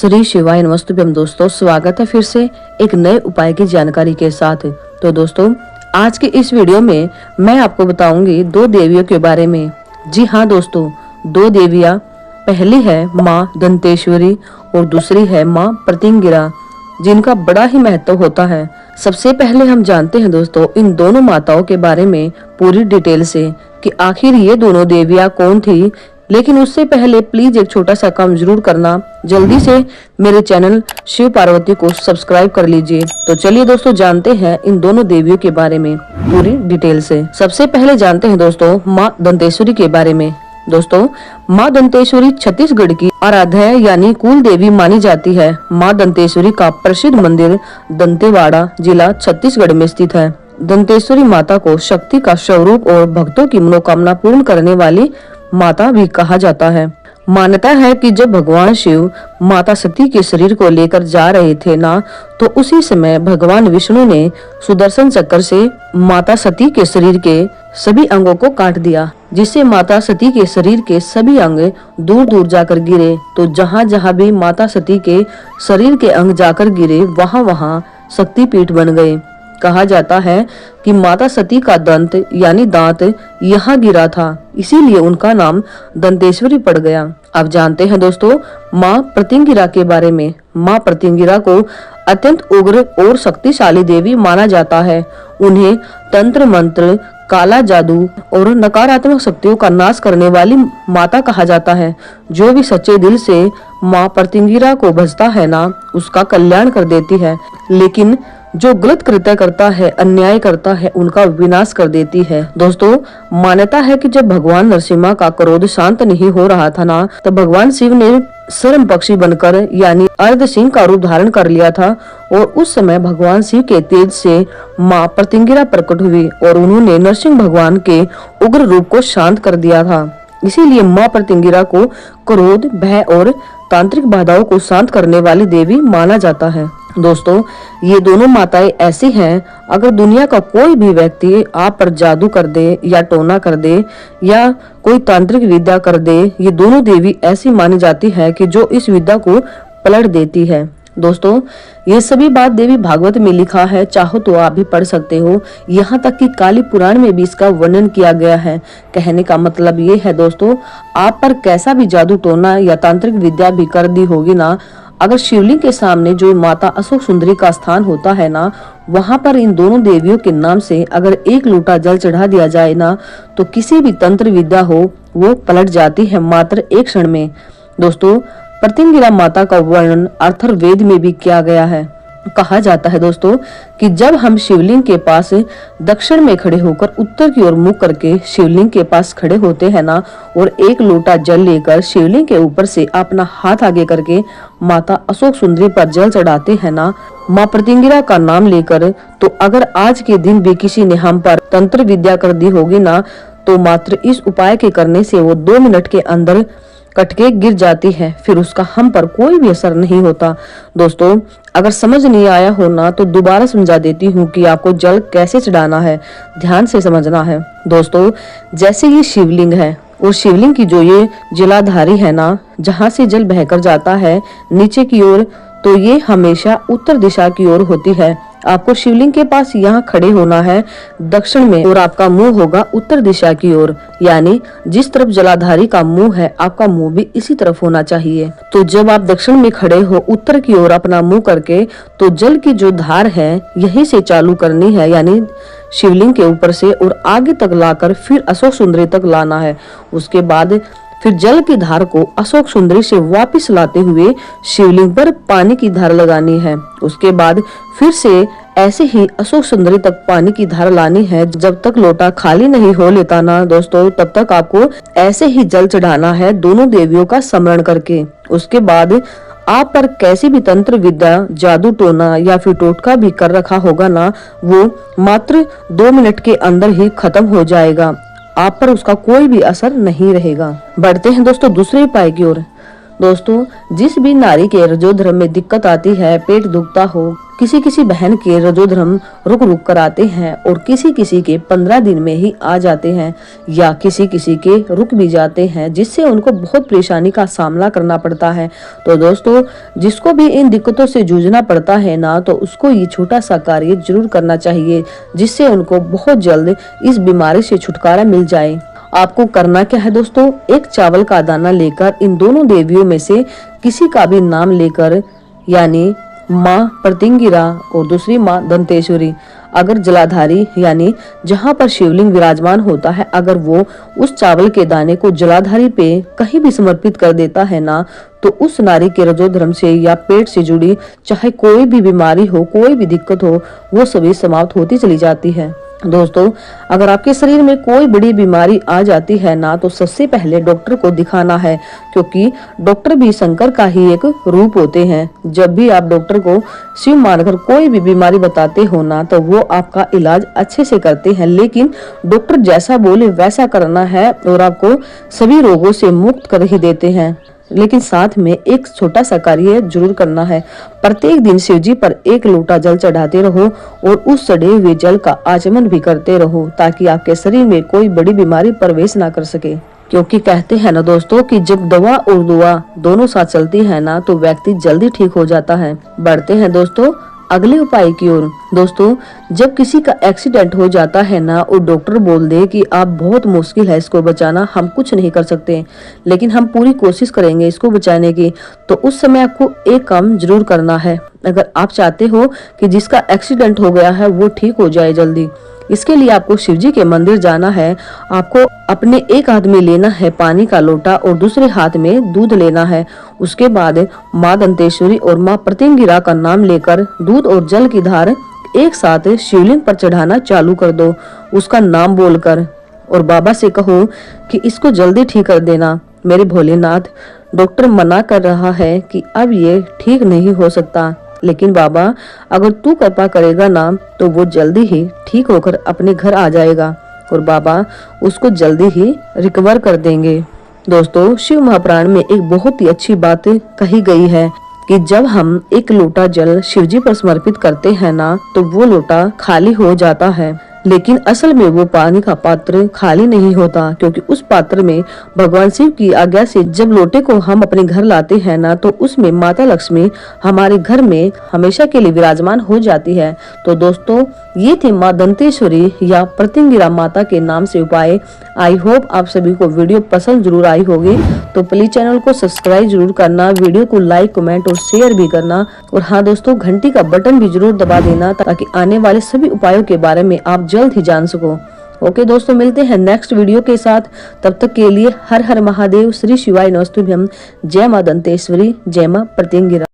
श्री शिवाय नमस्तुभ्यम। दोस्तों स्वागत है फिर से एक नए उपाय की जानकारी के साथ। तो दोस्तों आज के इस वीडियो में मैं आपको बताऊंगी दो देवियों के बारे में। जी हाँ दोस्तों, दो देवियाँ, पहली है माँ दंतेश्वरी और दूसरी है माँ प्रतिंगिरा, जिनका बड़ा ही महत्व होता है। सबसे पहले हम जानते हैं दोस्तों इन दोनों माताओं के बारे में पूरी डिटेल से कि आखिर ये दोनों देवियाँ कौन थी। लेकिन उससे पहले प्लीज एक छोटा सा काम जरूर करना, जल्दी से मेरे चैनल शिव पार्वती को सब्सक्राइब कर लीजिए। तो चलिए दोस्तों जानते हैं इन दोनों देवियों के बारे में पूरी डिटेल से। सबसे पहले जानते हैं दोस्तों माँ दंतेश्वरी के बारे में। दोस्तों माँ दंतेश्वरी छत्तीसगढ़ की आराध्य यानी कुल देवी मानी जाती है। माँ दंतेश्वरी का प्रसिद्ध मंदिर दंतेवाड़ा जिला छत्तीसगढ़ में स्थित है। दंतेश्वरी माता को शक्ति का स्वरूप और भक्तों की मनोकामना पूर्ण करने वाली माता भी कहा जाता है। मान्यता है कि जब भगवान शिव माता सती के शरीर को लेकर जा रहे थे ना, तो उसी समय भगवान विष्णु ने सुदर्शन चक्र से माता सती के शरीर के सभी अंगों को काट दिया, जिससे माता सती के शरीर के सभी अंग दूर दूर जाकर गिरे। तो जहाँ जहाँ भी माता सती के शरीर के अंग जाकर गिरे वहाँ वहाँ शक्तिपीठ बन गए। कहा जाता है कि माता सती का दंत यानी दांत यहाँ गिरा था, इसीलिए उनका नाम दंतेश्वरी पड़ गया। अब जानते हैं दोस्तों माँ प्रतिंगिरा के बारे में। माँ प्रतिंगिरा को अत्यंत उग्र और शक्तिशाली देवी माना जाता है। उन्हें तंत्र मंत्र, काला जादू और नकारात्मक शक्तियों का नाश करने वाली माता कहा जाता है। जो भी सच्चे दिल से माँ प्रतिंगिरा को भजता है ना, उसका कल्याण कर देती है। लेकिन जो गलत कृत्य करता है, अन्याय करता है, उनका विनाश कर देती है। दोस्तों मान्यता है कि जब भगवान नरसिम्हा का क्रोध शांत नहीं हो रहा था ना, तो भगवान शिव ने सर्प पक्षी बनकर यानी अर्ध सिंह का रूप धारण कर लिया था और उस समय भगवान शिव के तेज से माँ प्रतिंगिरा प्रकट हुई और उन्होंने नरसिंह भगवान के उग्र रूप को शांत कर दिया था। इसीलिए माँ प्रतिंगिरा को क्रोध, भय और तांत्रिक बाधाओं को शांत करने वाली देवी माना जाता है। दोस्तों ये दोनों माताएं ऐसी हैं, अगर दुनिया का कोई भी व्यक्ति आप पर जादू कर दे या टोना कर दे या कोई तांत्रिक विद्या कर दे, ये दोनों देवी ऐसी मानी जाती है कि जो इस विद्या को पलट देती है। दोस्तों ये सभी बात देवी भागवत में लिखा है, चाहो तो आप भी पढ़ सकते हो। यहाँ तक कि काली पुराण में भी इसका वर्णन किया गया है। कहने का मतलब ये है दोस्तों, आप पर कैसा भी जादू टोना या तांत्रिक विद्या भी कर दी होगी ना, अगर शिवलिंग के सामने जो माता अशोक सुंदरी का स्थान होता है ना, वहाँ पर इन दोनों देवियों के नाम से अगर एक लोटा जल चढ़ा दिया जाए ना, तो किसी भी तंत्र विद्या हो वो पलट जाती है मात्र एक क्षण में। दोस्तों प्रतिंगिरा माता का वर्णन अथर्ववेद में भी किया गया है। कहा जाता है दोस्तों कि जब हम शिवलिंग के पास दक्षिण में खड़े होकर उत्तर की ओर मुख करके शिवलिंग के पास खड़े होते हैं ना, और एक लोटा जल लेकर शिवलिंग के ऊपर से अपना हाथ आगे करके माता अशोक सुंदरी पर जल चढ़ाते हैं ना, माँ प्रतिंगिरा का नाम लेकर, तो अगर आज के दिन भी किसी ने हम पर तंत्र विद्या कर दी होगी ना, तो मात्र इस उपाय के करने से वो 2 मिनट के अंदर कटके गिर जाती है, फिर उसका हम पर कोई भी असर नहीं होता। दोस्तों अगर समझ नहीं आया हो ना, तो दोबारा समझा देती हूँ कि आपको जल कैसे चढ़ाना है, ध्यान से समझना है। दोस्तों जैसे ये शिवलिंग है और शिवलिंग की जो ये जलाधारी है ना, जहाँ से जल बहकर जाता है नीचे की ओर, तो ये हमेशा उत्तर दिशा की ओर होती है। आपको शिवलिंग के पास यहाँ खड़े होना है दक्षिण में, और आपका मुंह होगा उत्तर दिशा की ओर, यानी जिस तरफ जलाधारी का मुंह है आपका मुंह भी इसी तरफ होना चाहिए। तो जब आप दक्षिण में खड़े हो उत्तर की ओर अपना मुंह करके, तो जल की जो धार है यहीं से चालू करनी है, यानी शिवलिंग के ऊपर से और आगे तक लाकर फिर अशोक सुंदरी तक लाना है। उसके बाद फिर जल की धार को अशोक सुंदरी से वापस लाते हुए शिवलिंग पर पानी की धार लगानी है। उसके बाद फिर से ऐसे ही अशोक सुंदरी तक पानी की धार लानी है। जब तक लोटा खाली नहीं हो लेता ना दोस्तों, तब तक आपको ऐसे ही जल चढ़ाना है दोनों देवियों का स्मरण करके। उसके बाद आप पर कैसी भी तंत्र विद्या, जादू टोना या फिर टोटका भी कर रखा होगा ना, वो मात्र 2 मिनट के अंदर ही खत्म हो जाएगा। आप पर उसका कोई भी असर नहीं रहेगा। बढ़ते हैं दोस्तों दूसरे उपाय की ओर। दोस्तों, जिस भी नारी के रजोधर्म में दिक्कत आती है, पेट दुखता हो, किसी किसी बहन के रजोधर्म रुक रुक कर आते हैं और किसी किसी के 15 दिन में ही आ जाते हैं या किसी किसी के रुक भी जाते हैं, जिससे उनको बहुत परेशानी का सामना करना पड़ता है। तो दोस्तों, जिसको भी इन दिक्कतों से जूझना पड़ता है ना, तो उसको ये छोटा सा कार्य जरूर करना चाहिए, जिससे उनको बहुत जल्द इस बीमारी से छुटकारा मिल जाए। आपको करना क्या है दोस्तों, एक चावल का दाना लेकर इन दोनों देवियों में से किसी का भी नाम लेकर, यानी माँ प्रतिंगिरा और दूसरी माँ दंतेश्वरी, अगर जलाधारी यानी जहाँ पर शिवलिंग विराजमान होता है, अगर वो उस चावल के दाने को जलाधारी पे कहीं भी समर्पित कर देता है ना, तो उस नारी के रजोधर्म से या पेट से जुड़ी चाहे कोई भी बीमारी हो, कोई भी दिक्कत हो, वो सभी समाप्त होती चली जाती है। दोस्तों, अगर आपके शरीर में कोई बड़ी बीमारी आ जाती है ना, तो सबसे पहले डॉक्टर को दिखाना है, क्योंकि डॉक्टर भी शंकर का ही एक रूप होते हैं। जब भी आप डॉक्टर को शिव मानकर कोई भी बीमारी बताते हो ना, तो वो आपका इलाज अच्छे से करते हैं, लेकिन डॉक्टर जैसा बोले वैसा करना है और आपको सभी रोगों से मुक्त कर ही देते हैं। लेकिन साथ में एक छोटा सा कार्य जरूर करना है। प्रत्येक दिन शिव जी पर 1 लोटा जल चढ़ाते रहो और उस चढ़े हुए जल का आचमन भी करते रहो, ताकि आपके शरीर में कोई बड़ी बीमारी प्रवेश ना कर सके। क्योंकि कहते हैं ना दोस्तों कि जब दवा और दुआ दोनों साथ चलती है ना, तो व्यक्ति जल्दी ठीक हो जाता है। बढ़ते हैं दोस्तों अगले उपाय की ओर। दोस्तों, जब किसी का एक्सीडेंट हो जाता है ना और डॉक्टर बोल दे कि आप बहुत मुश्किल है इसको बचाना, हम कुछ नहीं कर सकते, लेकिन हम पूरी कोशिश करेंगे इसको बचाने की, तो उस समय आपको एक काम जरूर करना है। अगर आप चाहते हो कि जिसका एक्सीडेंट हो गया है वो ठीक हो जाए जल्दी, इसके लिए आपको शिवजी के मंदिर जाना है। आपको अपने एक हाथ में लेना है पानी का लोटा और दूसरे हाथ में दूध लेना है। उसके बाद माँ दंतेश्वरी और माँ प्रतिंगिरा का नाम लेकर दूध और जल की धार एक साथ शिवलिंग पर चढ़ाना चालू कर दो, उसका नाम बोलकर, और बाबा से कहो कि इसको जल्दी ठीक कर देना। मेरे भोलेनाथ, डॉक्टर मना कर रहा है कि अब ये ठीक नहीं हो सकता, लेकिन बाबा अगर तू कृपा करेगा ना, तो वो जल्दी ही ठीक होकर अपने घर आ जाएगा और बाबा उसको जल्दी ही रिकवर कर देंगे। दोस्तों, शिव महापुराण में एक बहुत ही अच्छी बात कही गई है कि जब हम 1 लोटा जल शिवजी पर समर्पित करते हैं ना, तो वो लोटा खाली हो जाता है, लेकिन असल में वो पानी का पात्र खाली नहीं होता, क्योंकि उस पात्र में भगवान शिव की आज्ञा से जब लोटे को हम अपने घर लाते हैं ना, तो उसमें माता लक्ष्मी हमारे घर में हमेशा के लिए विराजमान हो जाती है। तो दोस्तों, ये थी माँ दंतेश्वरी या प्रतिंगिरा माता के नाम से उपाय। आई होप आप सभी को वीडियो पसंद जरूर आई होगी, तो प्लीज चैनल को सब्सक्राइब जरूर करना, वीडियो को लाइक, कमेंट और शेयर भी करना, और हाँ दोस्तों, घंटी का बटन भी जरूर दबा देना, ताकि आने वाले सभी उपायों के बारे में आप जल्द ही जान सको। ओके दोस्तों, मिलते हैं नेक्स्ट वीडियो के साथ। तब तक के लिए हर हर महादेव, श्री शिवाय नमस्तुभ्यम। जय मां दंतेश्वरी, जय मां प्रतिंगिरा।